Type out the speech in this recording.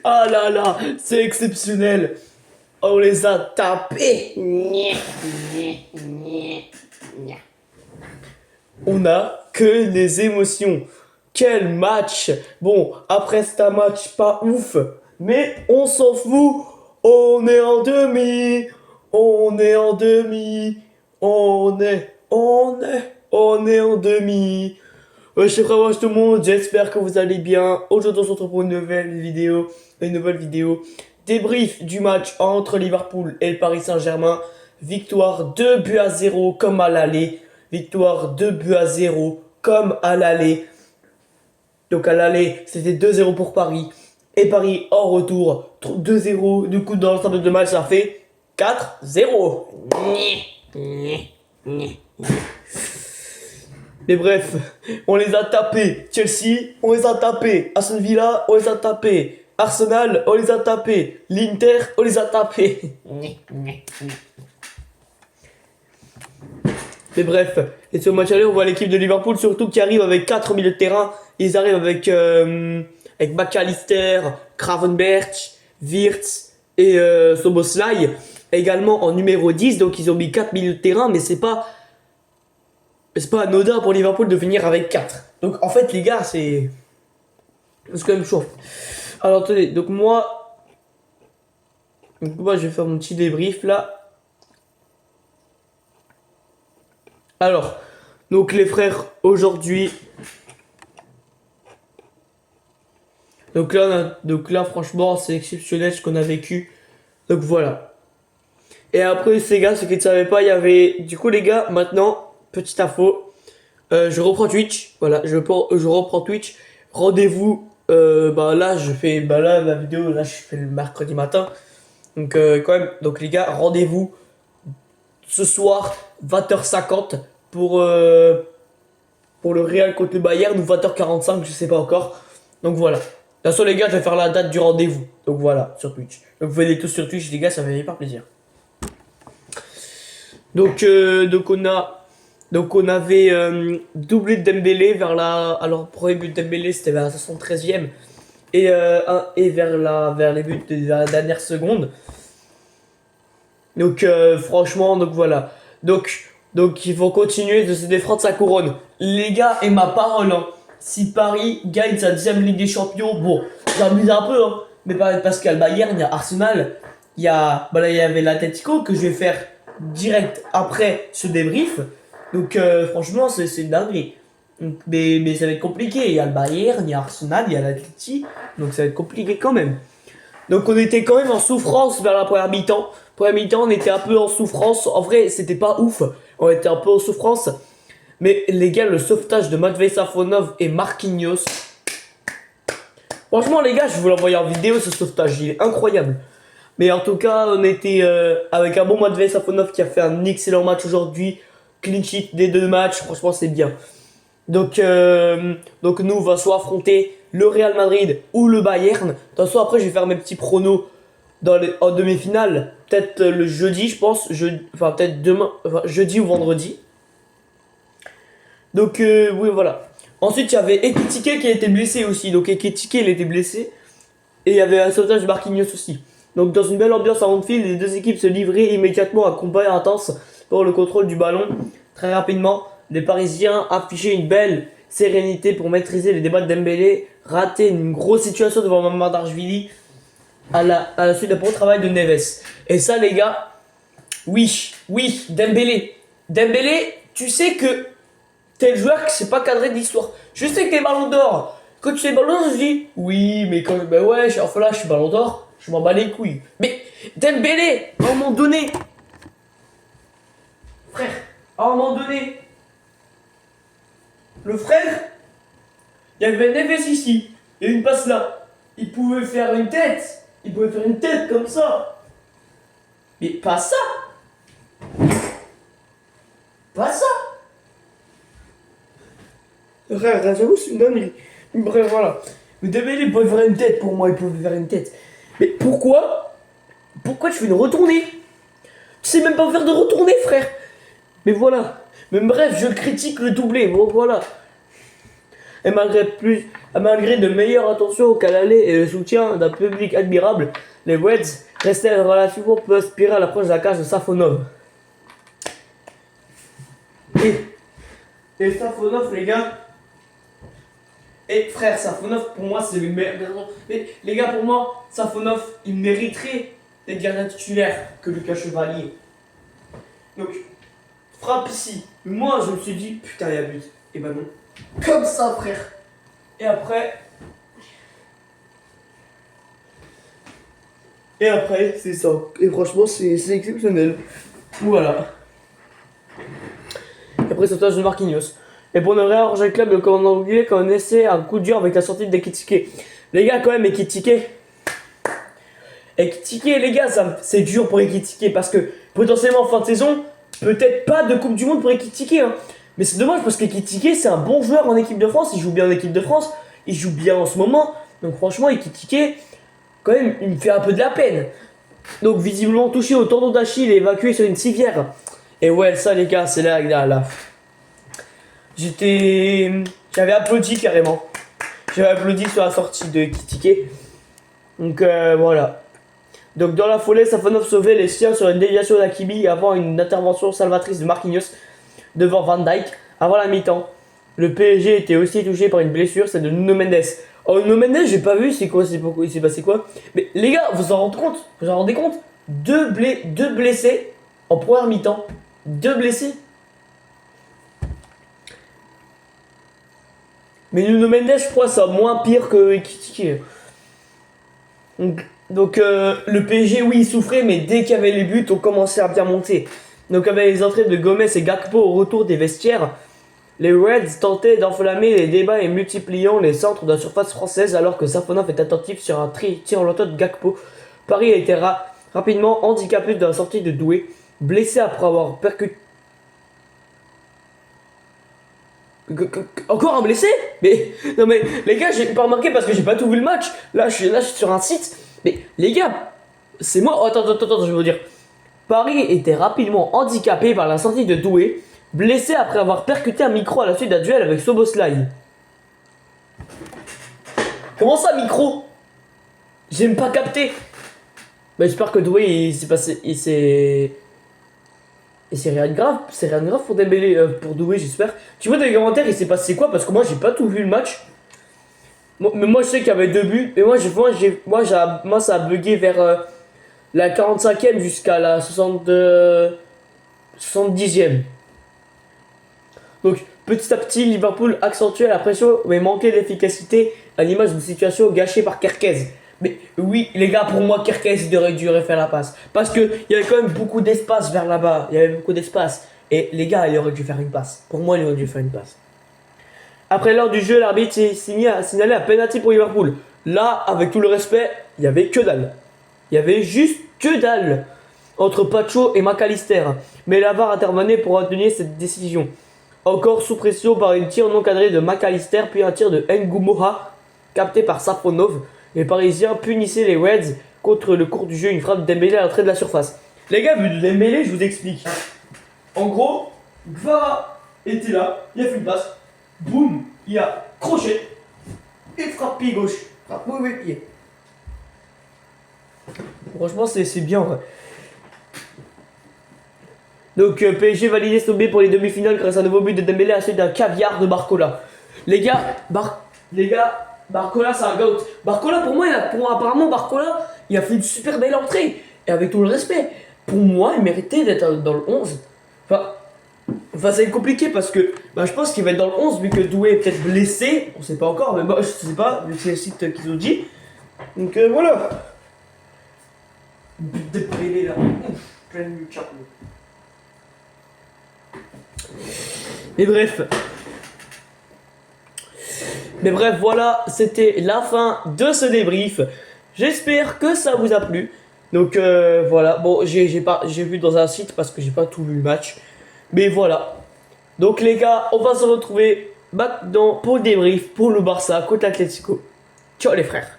Ah là là, c'est exceptionnel. On les a tapés. On a que des émotions. Quel match. Bon, après c'est un match pas ouf, mais on s'en fout. On est en demi. On est en demi. On est en demi. Je suis vraiment tout le monde, j'espère que vous allez bien. Aujourd'hui on se retrouve pour une nouvelle vidéo. Débrief du match entre Liverpool et le Paris Saint-Germain. Victoire 2 buts à 0 comme à l'aller. Victoire 2 buts à 0 comme à l'aller. Donc à l'aller, c'était 2-0 pour Paris. Et Paris en retour, 2-0. Du coup dans l'ensemble de match, ça fait 4-0. Mais bref, on les a tapés. Chelsea, on les a tapés. Aston Villa, on les a tapés. Arsenal, on les a tapés. L'Inter, on les a tapés. Mais bref, et sur le match aller, on voit l'équipe de Liverpool surtout qui arrive avec 4 milieux de terrain. Ils arrivent avec McAllister, Gravenberch, Wirtz et Szoboszlai. Également en numéro 10, donc ils ont mis 4 milieux de terrain, mais c'est pas anodin pour Liverpool de finir avec 4. Donc en fait les gars, c'est quand même chaud. Alors attendez, donc moi je vais faire mon petit débrief là. Alors, donc les frères, aujourd'hui, donc là franchement c'est exceptionnel ce qu'on a vécu. Donc voilà. Et après ces gars, ceux qui ne savaient pas, il y avait, du coup les gars, maintenant, petite info, je reprends Twitch, voilà, je reprends Twitch, rendez-vous, là la vidéo, là je fais le mercredi matin, donc quand même, donc les gars, rendez-vous ce soir, 20h50, pour le Real contre le Bayern, ou 20h45, je sais pas encore, donc voilà. De toute façon les gars, je vais faire la date du rendez-vous, donc voilà, sur Twitch, donc venez tous sur Twitch les gars, ça va faire plaisir. Donc on avait doublé de Dembélé alors premier but de Dembélé c'était vers la 73e et vers les buts de la dernière seconde. Donc franchement donc voilà. Donc il faut continuer de se défendre sa couronne. Les gars, et ma parole hein, si Paris gagne sa 10e Ligue des Champions, bon, j'abuse un peu hein, mais parce qu'il y a le Bayern, il y a Arsenal, il y avait l'Atlético que je vais faire direct après ce débrief. Donc franchement c'est une dinguerie. Mais ça va être compliqué. Il y a le Bayern, il y a Arsenal, il y a l'Atleti. Donc ça va être compliqué quand même. Donc on était quand même en souffrance vers la première mi-temps. Première mi-temps on était un peu en souffrance. En vrai c'était pas ouf. On était un peu en souffrance. Mais les gars, le sauvetage de Matvei Safonov et Marquinhos. Franchement les gars, je vous l'envoyer en vidéo ce sauvetage. Il est incroyable. Mais en tout cas, on était avec un bon Matvei Safonov qui a fait un excellent match aujourd'hui. Clean sheet des 2 matchs, franchement c'est bien. Donc nous, on va soit affronter le Real Madrid ou le Bayern. De toute façon, après, je vais faire mes petits pronos en demi-finale. Peut-être le jeudi, je pense. Enfin, peut-être demain, enfin, jeudi ou vendredi. Donc oui, voilà. Ensuite, il y avait Ekitike qui a été blessé aussi. Donc Ekitike, il était blessé. Et il y avait un sauvetage de Marquinhos aussi. Donc dans une belle ambiance à Anfield, les deux équipes se livraient immédiatement à combat intense pour le contrôle du ballon. Très rapidement, les Parisiens affichaient une belle sérénité pour maîtriser les débats de Dembélé, rater une grosse situation devant Mamadashvili à la suite d'un bon travail de Neves. Et ça les gars, oui, Dembélé. Dembélé, tu sais que t'es le joueur qui s'est pas cadré de l'histoire. Je sais que t'es ballon d'or. Quand tu sais ballon d'or, je dis oui, mais quand ouais, je suis ballon d'or, je m'en bats les couilles. Mais Dembélé, à un moment donné, frère, à un moment donné, le frère, il y avait Neves ici, et une passe là. Il pouvait faire une tête, comme ça. Mais pas ça. Pas ça. Frère, j'avoue, c'est une dinguerie. Bref, voilà. Mais Dembélé, il pouvait faire une tête pour moi, il pouvait faire une tête. Mais pourquoi tu fais une retournée? Tu sais même pas faire de retournée, frère. Mais voilà. Mais bref, je critique le doublé. Bon, voilà. Et Malgré de meilleures intentions qu'à l'aller et le soutien d'un public admirable, les Reds restaient relativement peu inspirés à l'approche de la cage de Safonov. Et Safonov, les gars. Et frère, Safonov, pour moi, c'est le meilleur gardien. Mais les gars, pour moi, Safonov, il mériterait d'être gardien titulaire que Lucas Chevalier. Donc, frappe ici. Moi, je me suis dit, putain, il y a but. Et bah non. Comme ça, frère. Et après, c'est ça. Et franchement, c'est exceptionnel. Voilà. Et après, sautage de Marquinhos. Et pour ne réarranger le club, le commandant anglais, quand on essaie un coup dur avec la sortie d'Ekitike. Les gars, quand même, Ekitike, les gars, c'est dur pour Ekitike parce que potentiellement en fin de saison, peut-être pas de Coupe du Monde pour Ekitike. Hein. Mais c'est dommage parce qu'Ekitike, c'est un bon joueur en équipe de France. Il joue bien en équipe de France. Il joue bien en ce moment. Donc franchement, Ekitike, quand même, il me fait un peu de la peine. Donc visiblement touché au tendon d'Achille et évacué sur une civière. Et ouais, ça les gars, c'est là. J'avais applaudi carrément. J'avais applaudi sur la sortie de Ekitike. Donc voilà. Donc dans la foulée, Safonov sauvait les siens sur une déviation d'Hakimi avant une intervention salvatrice de Marquinhos devant Van Dijk avant la mi-temps. Le PSG était aussi touché par une blessure, celle de Nuno Mendes. Oh, Nuno Mendes, j'ai pas vu, c'est quoi, il s'est passé quoi? Mais les gars, vous en rendez compte? Deux blessés en première mi-temps. 2 blessés. Mais Nuno Mendes, je crois, c'est moins pire que Ekitike. Donc le PSG, oui, il souffrait, mais dès qu'il y avait les buts, on commençait à bien monter. Donc avec les entrées de Gomez et Gakpo au retour des vestiaires, les Reds tentaient d'enflammer les débats et multipliant les centres de la surface française alors que Safonov est attentif sur un tir en loto de Gakpo. Paris a été rapidement handicapé de la sortie de Doué, blessé après avoir percuté. Encore un blessé? Mais non mais les gars, j'ai pas remarqué parce que j'ai pas tout vu le match. Là je suis sur un site. Mais les gars, c'est moi. Attends, je veux dire. Paris était rapidement handicapé par la sortie de Doué, blessé après avoir percuté un micro à la suite d'un duel avec Soboslai. Comment ça, micro? J'ai même pas capté. Bah, j'espère que Doué, c'est rien de grave. C'est rien de grave pour Dembélé, pour Doué, j'espère. Tu vois dans les commentaires, il s'est passé quoi? Parce que moi, j'ai pas tout vu le match. Mais moi, je sais qu'il y avait 2 buts. Mais moi, ça a bugué vers la 45e jusqu'à la 70e. Donc, petit à petit, Liverpool accentuait la pression, mais manquait d'efficacité à l'image d'une situation gâchée par Kerkez. Mais oui, les gars, pour moi, Kerkez, il aurait dû faire la passe. Parce qu'il y avait quand même beaucoup d'espace vers là-bas. Il y avait beaucoup d'espace. Et les gars, il aurait dû faire une passe. Pour moi, il aurait dû faire une passe. Après l'heure du jeu, l'arbitre s'est signalé un penalty pour Liverpool. Là, avec tout le respect, il y avait que dalle. Il y avait juste que dalle entre Pacho et McAllister. Mais la VAR intervenait pour retenir cette décision. Encore sous pression par une tir non cadré de McAllister, puis un tir de Ngumoha, capté par Safonov. Les Parisiens punissaient les Reds contre le cours du jeu, une frappe de Dembélé à l'entrée de la surface. Les gars, vu de Dembélé, je vous explique. En gros, Gvara était là, il a fait une passe. Boum, il a crochet et frappe pied gauche. Frappe mauvais pied. Franchement, c'est bien, ouais. Donc PSG validé Snobé pour les demi-finales grâce à un nouveau but de Dembélé à suite d'un caviar de Barcola. Les gars, Barcola c'est un goat. Barcola pour moi, apparemment Barcola, il a fait une super belle entrée. Et avec tout le respect, pour moi, il méritait d'être dans le 11. Enfin c'est compliqué parce que je pense qu'il va être dans le 11 vu que Doué est peut-être blessé. On sait pas encore, mais je sais pas, vu que c'est le site qu'ils ont dit. Donc voilà. But de Dembélé là. Plein de chapeau. Mais bref, voilà, c'était la fin de ce débrief. J'espère que ça vous a plu. Donc voilà, bon, j'ai vu dans un site parce que j'ai pas tout vu le match. Mais voilà. Donc les gars, on va se retrouver maintenant pour le débrief pour le Barça contre l'Atlético. Ciao les frères.